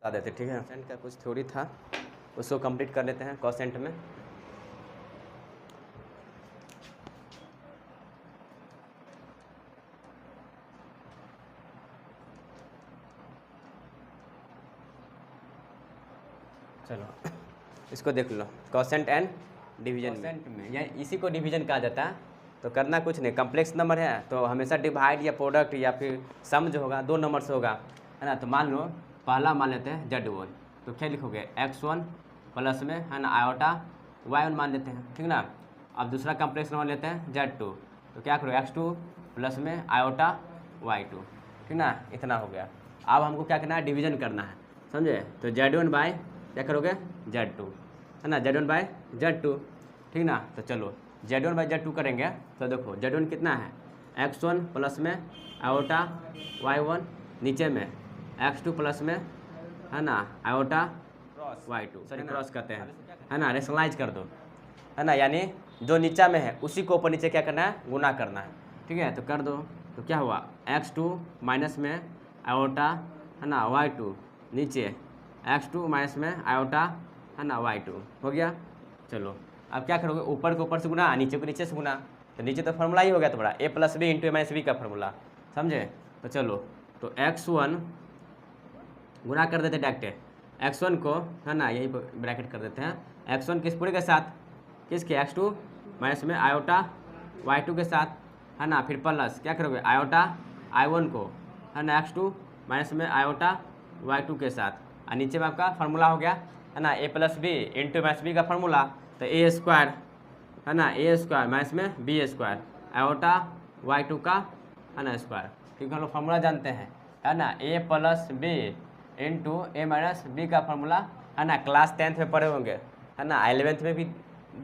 बता देते, ठीक है। कोसेंट का कुछ थ्योरी था, उसको कंप्लीट कर लेते हैं कोसेंट में। चलो इसको देख लो, कोसेंट एंड डिवीजन में या इसी को डिवीजन कहा जाता है। तो करना कुछ नहीं, कम्प्लेक्स नंबर है तो हमेशा डिवाइड या प्रोडक्ट या फिर सम जो होगा 2 नंबर से होगा, है ना। तो मान लो पहला मान लेते हैं Z1, तो क्या लिखोगे x1 प्लस में, है ना, आयोटा y1 मान लेते हैं, ठीक ना। अब दूसरा कम्प्लेक्स नंबर लेते हैं Z2, तो क्या करो x2 प्लस में आयोटा y2, ठीक ना। इतना हो गया। अब हमको क्या करना है, डिवीजन करना है, समझे। तो Z1 बाय क्या करोगे Z2, है ना, Z1 बाय Z2, ठीक ना। तो चलो Z1 बाई Z2 करेंगे तो देखो Z1 कितना है x1 प्लस में आयोटा y1, नीचे में x2 प्लस में, है ना, आयोटा y2, सॉरी क्रॉस करते हैं, है ना, रेशनलाइज कर दो, है ना। यानी जो नीचा में है उसी को ऊपर नीचे क्या करना है, गुना करना है, ठीक है। तो कर दो, तो क्या हुआ x2 माइनस में आयोटा, है ना, y2, नीचे x2 माइनस में आयोटा, है ना, y2 हो गया। चलो अब क्या करोगे, ऊपर को ऊपर से गुना, नीचे को नीचे से गुना। तो नीचे तो फार्मूला ही हो गया तुम्हारा a plus b into a minus b का फार्मूला, समझे। तो चलो तो x1 गुना कर देते डायरेक्ट x1 को, है ना, यही ब्रैकेट कर देते हैं। x1 किस पूरे के साथ, किसके x2 माइनस में आयोटा y2 के साथ, है ना, फिर प्लस क्या करोगे आयोटा I1 को, है ना, x2 माइनस में आयोटा y2 के साथ, और नीचे में आपका फार्मूला हो गया, है ना, a plus b into minus b का फार्मूला। तो ए स्क्वायर, है ना, ए स्क्वायर माइनस में बी स्क्वायर आयोटा y2 का, है ना, स्क्वायर, क्योंकि हम लोग फार्मूला जानते हैं, है ना, a plus b into a minus b का फार्मूला, है ना। क्लास 10th में पढ़े होंगे, है ना, 11th में भी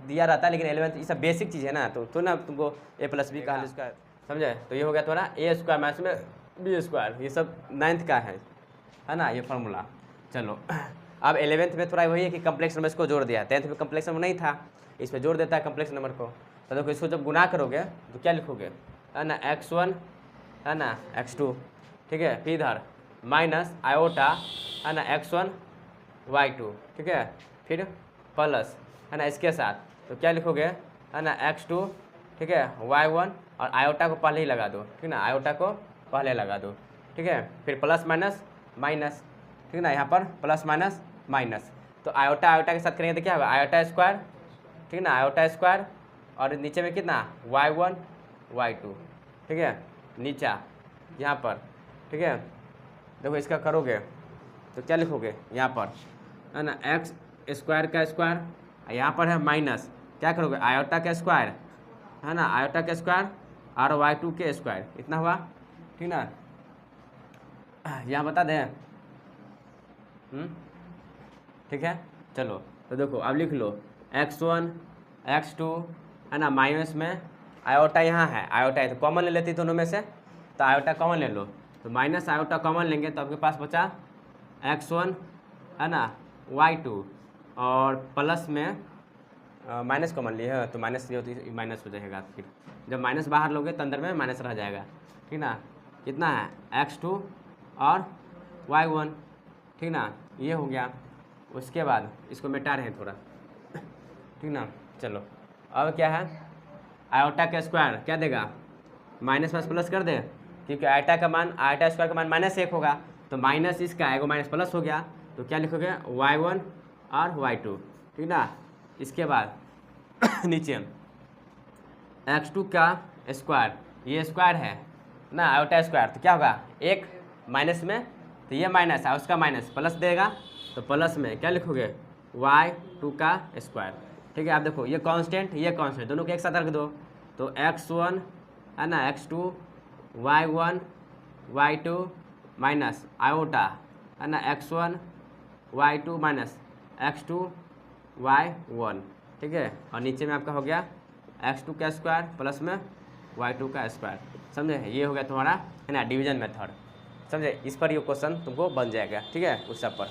दिया रहता है, लेकिन 11th ये सब बेसिक चीज़ है ना, तो ना तुमको a प्लस बी का होल स्क्वायर, समझे। तो ये हो गया तुम्हारा ए स्क्वायर माइनस में बी स्क्वायर, ये सब 9th का है ना, ये फार्मूला। चलो अब 11th में थोड़ा वही है कि कम्प्लेक्स नंबर इसको जोड़ दिया, 10th में कम्प्लेक्स नंबर नहीं था, इस पर जोड़ देता है कम्प्लेक्स नंबर को। तो देखो इसको जब गुना करोगे तो क्या लिखोगे, है ना, x1, है ना, x2, ठीक है, फिर इधर माइनस आयोटा, है ना, x1 y2, ठीक है, फिर प्लस, है ना, इसके साथ तो क्या लिखोगे, है ना, x2, ठीक है, y1, और आयोटा को पहले ही लगा दो, ठीक ना, आयोटा को पहले लगा दो, ठीक है, फिर प्लस माइनस माइनस, ठीक ना, यहाँ पर प्लस माइनस माइनस। तो आयोटा आयोटा के साथ करेंगे तो क्या होगा आयोटा स्क्वायर, ठीक ना, आयोटा स्क्वायर, और नीचे में कितना y1 y2, ठीक है, नीचा यहाँ पर, ठीक है। देखो इसका करोगे तो क्या लिखोगे यहाँ पर, है ना, एक्स स्क्वायर का स्क्वायर, यहाँ पर है माइनस, क्या करोगे आयोटा का स्क्वायर, है ना, आयोटा का स्क्वायर और y2 के स्क्वायर, इतना हुआ, ठीक ना। यहाँ बता दें, ठीक है। चलो तो देखो अब लिख लो x1 x2, है ना, माइनस में आयोटा यहाँ है, आयोटा है तो कॉमन ले लेती दोनों में से, तो आयोटा कॉमन ले लो, तो माइनस आयोटा कॉमन लेंगे तो आपके पास बचा x1, है ना, y2, और प्लस में माइनस कॉमन लिए है तो माइनस लिए तो माइनस हो जाएगा, फिर जब माइनस बाहर लोगे तो अंदर में माइनस रह जाएगा, ठीक ना। कितना है x2 और y1, ठीक ना, ये हो गया। उसके बाद इसको मिटा रहे हैं थोड़ा, ठीक ना। चलो अब क्या है, आयोटा का स्क्वायर क्या देगा, माइनस प्लस प्लस कर दे, क्योंकि आयोटा का मान, आयोटा स्क्वायर का मान -1 होगा, तो माइनस इसका एगो माइनस प्लस हो गया, तो क्या लिखोगे y1 और y2, ठीक ना। इसके बाद नीचे x2 का स्क्वायर, ये स्क्वायर है ना, आयोटा स्क्वायर, तो क्या होगा एक माइनस में, तो ये माइनस है उसका माइनस प्लस देगा, तो प्लस में क्या लिखोगे y2 का स्क्वायर, ठीक है। आप देखो ये कांस्टेंट ये कांस्टेंट दोनों को एक साथ रख दो, तो x1, है ना, x2 y1 y2 minus iota, है ना, x1 y2 minus x2 y1, ठीक है, और नीचे में आपका हो गया x2 का स्क्वायर प्लस में y2 का स्क्वायर, समझे। ये हो गया तुम्हारा, है ना, डिवीजन मेथड, समझे। इस पर ये क्वेश्चन तुमको बन जाएगा, ठीक है, उस सब पर।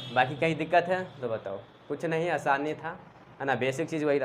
बाकी कहीं दिक्कत है तो बताओ, कुछ नहीं, आसानी था, है ना, बेसिक चीज़ वही